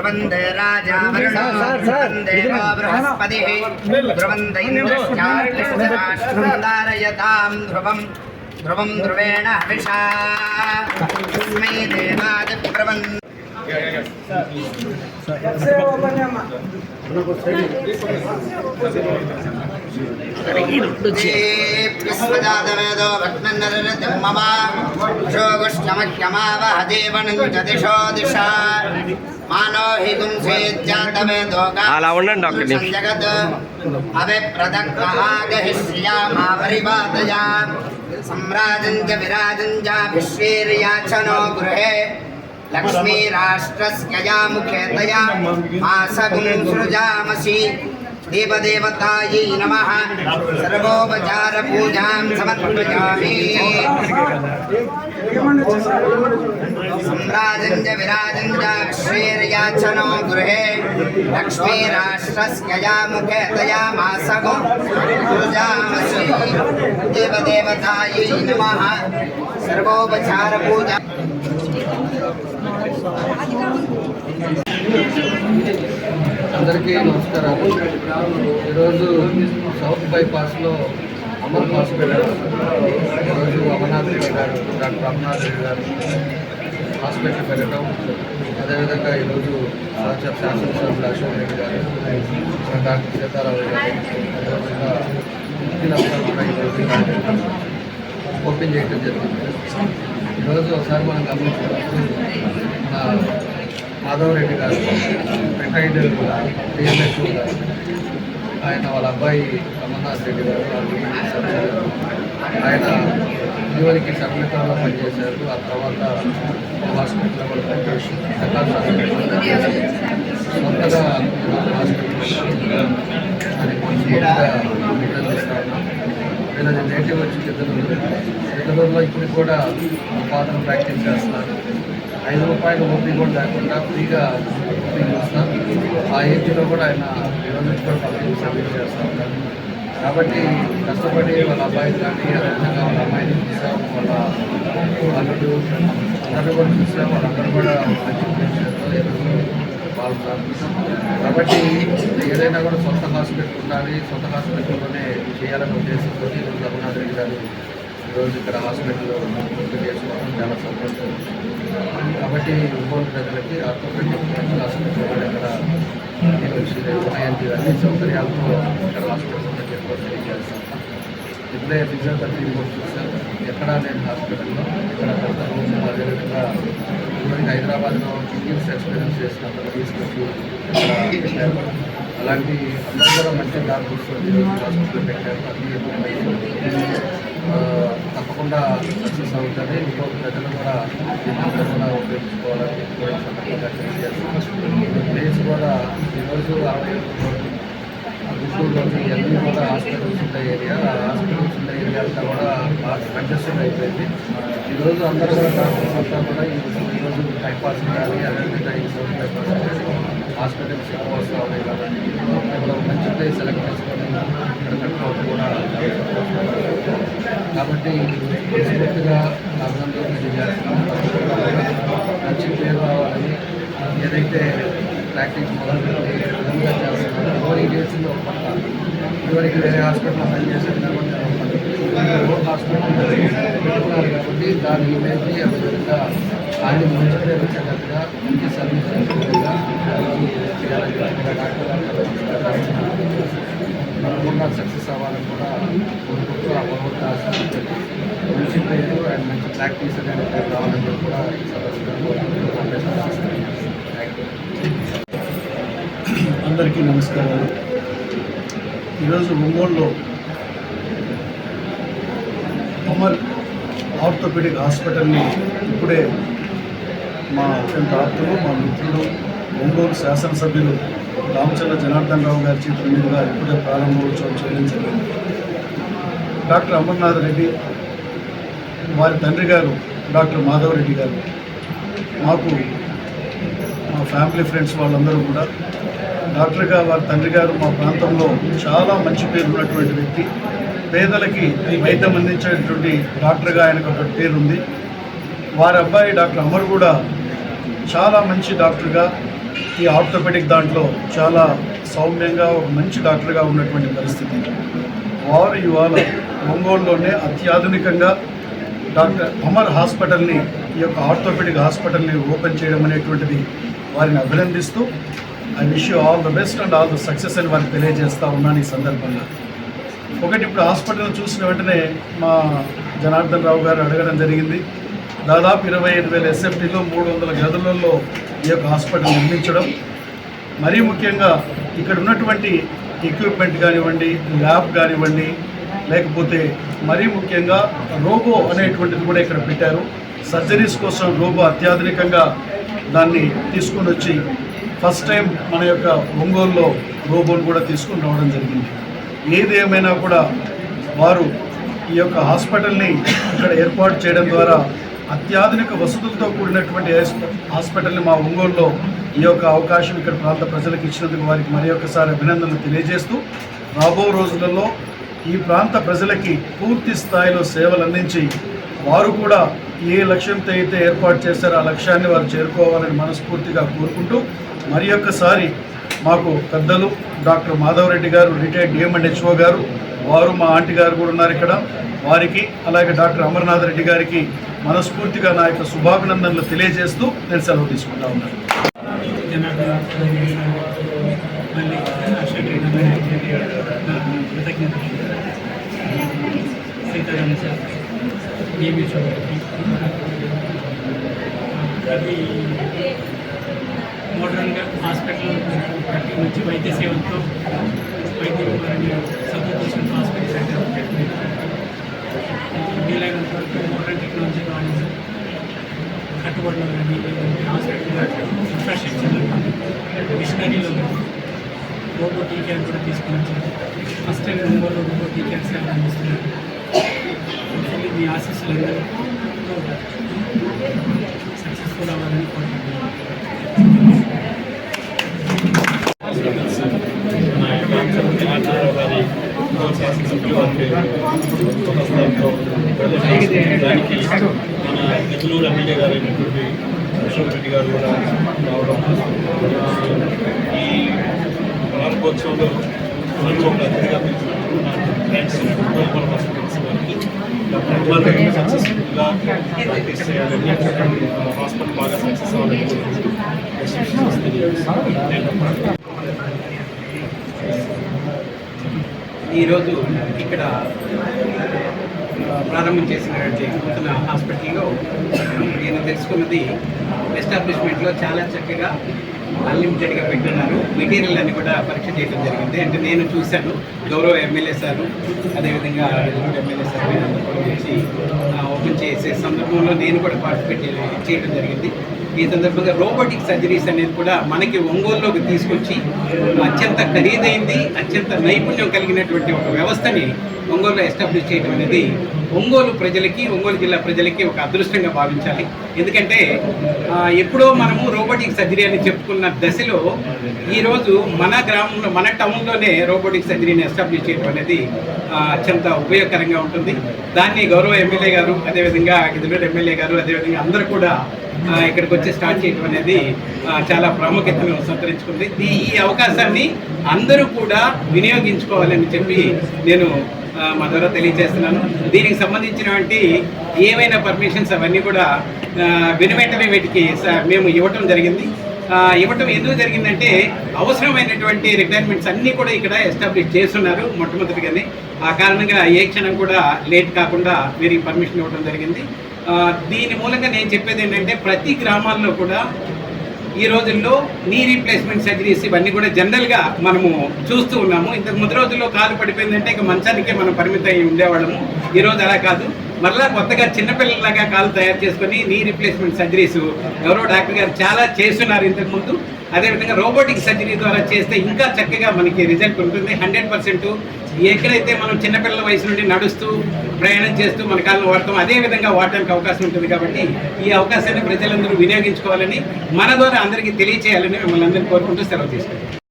ध्रुवन्दे राजा वरुणो ध्रुवन्देवो बृहस्पतिः ध्रुवन्द इन्द्रश्चार्कशराष्ट्रं ध्रुवं ध्रुवं ध्रुवेण हविषा तस्मै देवादिब्रवन् विश्वजातवेदो भक्तनरतिर्ममा शोगुष्टमह्यमावहदेवनं दिशो दिशा मानो हि गुंसेज्जातवेदो जगत् अभिप्रदग्महागहिष्यामा परिवादया सम्राजं च विराजं चाभिश्वेर्याचनो गृहे लक्ष्मी राष्ट्रस्य या मुखेतया मासगुं सृजामसि देवदेवतायै नमः सर्वोपचार पूजां समर्पयामि सम्राजं च विराजं च विश्वेर्याचनो गृहे लक्ष्मी राष्ट्रस्य या मुखेतया मासगुं सृजामसि देवदेवतायै नमः सर्वोपचार पूजा అందరికీ నమస్కారాలు. ఈరోజు సౌత్ బైపాస్లో అమర్ హాస్పిటల్ ఈరోజు అమర్నాథ్ రెడ్డి గారు డాక్టర్ అమర్నాథ్ రెడ్డి గారు హాస్పిటల్ పెట్టడం, అదేవిధంగా ఈరోజు సాక్షాత్ శాసనసభ్యులు అశోక్ రెడ్డి గారు, డాక్టర్ సీతారావు గారు, అదేవిధంగా ముఖ్యులందరూ కూడా ఈరోజు ఓపెన్ చేయడం జరిగింది. ఈరోజు ఒకసారి మనం గమనించుకోవచ్చు, మన మాధవరెడ్డి గారు రిటైర్డ్ డిఎంఎస్ గారు, ఆయన వాళ్ళ అబ్బాయి అమర్నాథ్ రెడ్డి గారు ఆయన ఇదివరకు సర్మితాలో పనిచేశారు. ఆ తర్వాత హాస్పిటల్లో కూడా పనిచేసి సొంతగా హాస్పిటల్ అని వీళ్ళది నేటివ్ వచ్చి చిత్తూరులో ఇప్పుడు కూడా పాత్ర ప్రాక్టీస్ చేస్తున్నారు. ₹5 ఓపీ కూడా లేకుండా ఫ్రీగా ఓపీ చూస్తాం. ఆ ఏజ్లో కూడా ఆయన ఈరోజు కూడా పబ్లిక్ సర్వీస్ చేస్తూ ఉంటారు. కాబట్టి కష్టపడి వాళ్ళ అబ్బాయిని కానీ అదేవిధంగా వాళ్ళ అమ్మాయిని చూసాం, వాళ్ళ అల్లుడు అందరూ కూడా చూసాం. వాళ్ళందరూ కూడా మంచి ఉద్దేశంతో ఈరోజు బాగున్నారు. కాబట్టి ఏదైనా కూడా సొంత హాస్పిటల్ ఉండాలి, సొంత హాస్పిటల్లోనే చేయాలనే ఉద్దేశంతో ఈరోజు రఘునాథ్ రెడ్డి గారు ఈరోజు ఇక్కడ హాస్పిటల్లో పూర్తి చేసుకోవడం చాలా సంతోషం. కాబట్టి ఒంగోలు ప్రజలకి ఆర్థోపెడిక్ హాస్పిటల్ కూడా ఇక్కడ ఉన్నాయంటే అన్ని సౌకర్యాలతో ఇక్కడ హాస్పిటల్ చెప్పడం తెలియజేస్తాం. ఇప్పుడే ఫిజియోథెరపీ రిపోర్ట్ చూసాం. ఎక్కడా లేని హాస్పిటల్లో ఇక్కడ పెద్ద రూమ్, అదేవిధంగా ఇప్పటికి హైదరాబాద్లో కిడ్నీస్ ఎక్స్పీరియన్స్ చేసినప్పుడు తీసుకొచ్చి ఇక్కడ అలాంటి అందరూ కూడా మంచి డాక్టర్స్ హాస్పిటల్ పెట్టారు. అన్ని తప్పకుండా సక్సెస్ అవుతుంది. ఇంకో ప్రజలు కూడా కూడా ఉపయోగించుకోవాలని కూడా సందర్భంగా తెలియజేస్తాం. ప్లేస్ కూడా ఈరోజు 60 గుంటూరులోని ఎల్వి కూడా హాస్పిటల్స్ ఉండే ఏరియా, హాస్పిటల్స్ ఉండే ఏరియా అంతా కూడా కంజెస్టెడ్ అయిపోయింది. ఈరోజు అందరూ కూడా డాక్టర్స్ అంతా కూడా ఈరోజు బైపాస్ కానీ అదేవిధంగా ఈ సౌత్ బైపాస్ హాస్పిటల్స్ ఎక్కువ వస్తూ ఉన్నాయి. కాబట్టి ఇక్కడ మంచి ప్లేస్ సెలెక్ట్ చేసుకొని ఇక్కడ కట్టుకోవడం కూడా కాబట్టి పూర్తిగా అభినందనలు తెలియజేస్తున్నాం. మంచి పేరు రావాలని ఏదైతే ప్రాక్టీస్ మొదలుపెట్టి విధంగా చేస్తున్నాం. ఎవరికి చేసింది ఒక పక్క, ఇదివరకు వేరే హాస్పిటల్లో పనిచేసేది కాబట్టి ఓన్ హాస్పిటల్ పెట్టుకున్నారు. కాబట్టి దాని ఇమేజ్ అదేవిధంగా ఆయన మంచి పేరు వచ్చేటట్టుగా మంచి సర్వీస్ చేసేట్టుగా తప్పకుండా సక్సెస్ అవ్వాలని కూడా కోరుకుంటూ ఆ భగవంతుడు ఆశించి మంచి పేరు అండ్ మంచి ప్రాక్టీస్ అనేది పేరు రావాలని కూడా అందరికీ నమస్కారాలు. ఈరోజు ఒంగోలులో అమర్ ఆర్థోపెడిక్ హాస్పిటల్ని ఇప్పుడే మా అత్యంత ఆప్తులు, మా మిత్రులు, ఒంగోలు శాసనసభ్యులు రామచంద్ర జనార్దన్ రావు గారి చేతుల మీదుగా ఇప్పుడే ప్రారంభోత్సవం చేయడం జరిగింది. డాక్టర్ అమర్నాథ్ రెడ్డి వారి తండ్రి గారు డాక్టర్ మాధవరెడ్డి గారు మాకు మా ఫ్యామిలీ ఫ్రెండ్స్ వాళ్ళందరూ కూడా డాక్టర్గా వారి తండ్రి గారు మా ప్రాంతంలో చాలా మంచి పేరు ఉన్నటువంటి వ్యక్తి. పేదలకి వైద్యం అందించేటువంటి డాక్టర్గా ఆయనకు ఒక పేరు ఉంది. వారి అబ్బాయి డాక్టర్ అమర్ కూడా చాలా మంచి డాక్టర్గా ఈ ఆర్థోపెడిక్ దాంట్లో చాలా సౌమ్యంగా ఒక మంచి డాక్టర్గా ఉన్నటువంటి పరిస్థితి. వారు ఇవాళ ఒంగోలులోనే అత్యాధునికంగా డాక్టర్ అమర్ హాస్పిటల్ని, ఈ యొక్క ఆర్థోపెడిక్ హాస్పిటల్ని ఓపెన్ చేయడం అనేటువంటిది వారిని అభినందిస్తూ I wish you all the best and all the success అని వారికి తెలియజేస్తూ ఉన్నాను ఈ సందర్భంగా. ఒకటి, ఇప్పుడు హాస్పిటల్ చూసిన వెంటనే మా జనార్దన్ రావు గారు అడగడం జరిగింది. దాదాపు 25,000 SFTలో 300 గదులలో ఈ యొక్క హాస్పిటల్ నిర్మించడం, మరీ ముఖ్యంగా ఇక్కడ ఉన్నటువంటి ఎక్విప్మెంట్ కానివ్వండి, ల్యాబ్ కానివ్వండి, లేకపోతే మరీ ముఖ్యంగా రోబో అనేటువంటిది కూడా ఇక్కడ పెట్టారు. సర్జరీస్ కోసం రోబో అత్యాధునికంగా దాన్ని తీసుకొని వచ్చి ఫస్ట్ టైం మన యొక్క ఒంగోలులో రోబోను కూడా తీసుకుని రావడం జరిగింది. ఏది ఏమైనా కూడా వారు ఈ యొక్క హాస్పిటల్ని ఇక్కడ ఏర్పాటు చేయడం ద్వారా అత్యాధునిక వసతులతో కూడినటువంటి హాస్పిటల్ని మా ఒంగోలులో ఈ యొక్క అవకాశం ఇక్కడ ప్రాంత ప్రజలకు ఇచ్చినందుకు వారికి మరి ఒకసారి అభినందనలు తెలియజేస్తూ, రాబో రోజులలో ఈ ప్రాంత ప్రజలకి పూర్తి స్థాయిలో సేవలు అందించి వారు కూడా ఏ లక్ష్యంతో అయితే ఏర్పాటు చేశారో ఆ లక్ష్యాన్ని వారు చేరుకోవాలని మనస్ఫూర్తిగా కోరుకుంటూ, మరి ఒక్కసారి మాకు పెద్దలు డాక్టర్ మాధవరెడ్డి గారు, రిటైర్డ్ DMHO గారు, వారు మా ఆంటీ గారు కూడా ఉన్నారు ఇక్కడ, వారికి అలాగే డాక్టర్ అమర్నాథ్ రెడ్డి గారికి మనస్ఫూర్తిగా నా యొక్క శుభాభినందనలు తెలియజేస్తూ నేను సెలవు తీసుకుంటా ఉన్నాను. అది మోడర్న్గా హాస్పిటల్ మంచి వైద్య సేవలతో సంతోషం హాస్పిటల్ సెంటర్ వీలైనంత వరకు మోడర్న్ టెక్నాలజీ కానీ కట్టుబడిలో కానీ హాస్పిటల్ ఇన్ఫ్రాస్ట్రక్చర్లో కానీ మిషనరీలో కానీ రోబోట్ క్యాన్ కూడా తీసుకుని వచ్చారు. First time Ongole robot can సేవ అందిస్తున్నారు. మీ ఆశీస్సులు సక్సెస్ఫుల్ అవ్వాలని కోరుకుంటున్నాను. దానికి మన నిధులు ఎమ్మెల్యే గారు అయినటువంటి అశోక్ రెడ్డి గారు కూడా రావడం, ఈ ప్రారంభోత్సవంలో మనకు ఒక అతిథిగా పిలుచుకుంటున్న థ్యాంక్స్ హాస్పిటల్స్ వారికి సక్సెస్ఫుల్గా ప్రాక్టీస్ చేయాలని, హాస్పిటల్ బాగా సక్సెస్ అవ్వాలని. ఈరోజు ఇక్కడ ప్రారంభం చేసినటువంటి నూతన హాస్పిటల్లో నేను తెలుసుకున్నది, ఎస్టాబ్లిష్మెంట్లో చాలా చక్కగా అన్లిమిటెడ్గా పెట్టున్నారు. మెటీరియల్ అన్ని కూడా పరీక్ష చేయడం జరిగింది. అంటే నేను చూశాను, గౌరవ ఎమ్మెల్యే సారు అదేవిధంగా ఎమ్మెల్యే సార్ వచ్చి ఓపెన్ చేసే సందర్భంలో నేను కూడా పార్టిసిపేట్ చేయడం జరిగింది. ఈ సందర్భంగా రోబోటిక్ సర్జరీస్ అనేది కూడా మనకి ఒంగోలులోకి తీసుకొచ్చి అత్యంత ఖరీదైంది, అత్యంత నైపుణ్యం కలిగినటువంటి ఒక వ్యవస్థని ఒంగోలులో ఎస్టాబ్లిష్ చేయడం అనేది ఒంగోలు ప్రజలకి, ఒంగోలు జిల్లా ప్రజలకి ఒక అదృష్టంగా భావించాలి. ఎందుకంటే ఎప్పుడో మనము రోబోటిక్ సర్జరీ అని చెప్పుకున్న దశలో ఈరోజు మన గ్రామంలో, మన టౌన్లోనే రోబోటిక్ సర్జరీని ఎస్టాబ్లిష్ చేయడం అనేది అత్యంత ఉపయోగకరంగా ఉంటుంది. దాన్ని గౌరవ ఎమ్మెల్యే గారు, అదేవిధంగా గిద్దలూరు ఎమ్మెల్యే గారు, అదేవిధంగా అందరూ కూడా ఇక్కడికి వచ్చి స్టార్ట్ చేయడం అనేది చాలా ప్రాముఖ్యతను సంతరించుకుంది. ఈ అవకాశాన్ని అందరూ కూడా వినియోగించుకోవాలని చెప్పి నేను మా ద్వారా తెలియజేస్తున్నాను. దీనికి సంబంధించినటువంటి ఏవైనా పర్మిషన్స్ అవన్నీ కూడా వెనువెంటనే వీటికి మేము ఇవ్వటం జరిగింది. ఇవ్వటం ఎందుకు జరిగిందంటే, అవసరమైనటువంటి రిక్వైర్మెంట్స్ అన్నీ కూడా ఇక్కడ ఎస్టాబ్లిష్ చేస్తున్నారు మొట్టమొదటిగానే. ఆ కారణంగా ఏ క్షణం కూడా లేట్ కాకుండా వీరికి పర్మిషన్ ఇవ్వడం జరిగింది. దీని మూలంగా నేను చెప్పేది ఏంటంటే, ప్రతి గ్రామాల్లో కూడా ఈ రోజుల్లో నీ రీప్లేస్మెంట్ సర్జరీస్ ఇవన్నీ కూడా జనరల్గా మనము చూస్తూ ఉన్నాము. ఇంతకు ముందు రోజుల్లో కాలు పడిపోయిందంటే ఇక మంచానికే మనం పరిమితం అయి ఉండేవాళ్ళము. ఈరోజు అలా కాదు, మరలా కొత్తగా చిన్నపిల్లలాగా కాలు తయారు చేసుకొని నీ రీప్లేస్మెంట్ సర్జరీస్ ఎవరో డాక్టర్ గారు చాలా చేస్తున్నారు ఇంతకుముందు. అదేవిధంగా రోబోటిక్ సర్జరీ ద్వారా చేస్తే ఇంకా చక్కగా మనకి రిజల్ట్ ఉంటుంది. 100% ఎక్కడైతే మనం చిన్నపిల్లల వయసు నుండి నడుస్తూ ప్రయాణం చేస్తూ మన కాళ్ళను వాడతాం, అదేవిధంగా వాడటానికి అవకాశం ఉంటుంది. కాబట్టి ఈ అవకాశాన్ని ప్రజలందరూ వినియోగించుకోవాలని, మన ద్వారా అందరికీ తెలియచేయాలని మిమ్మల్ని అందరినీ కోరుకుంటూ సెలవు తీసుకుంటాం.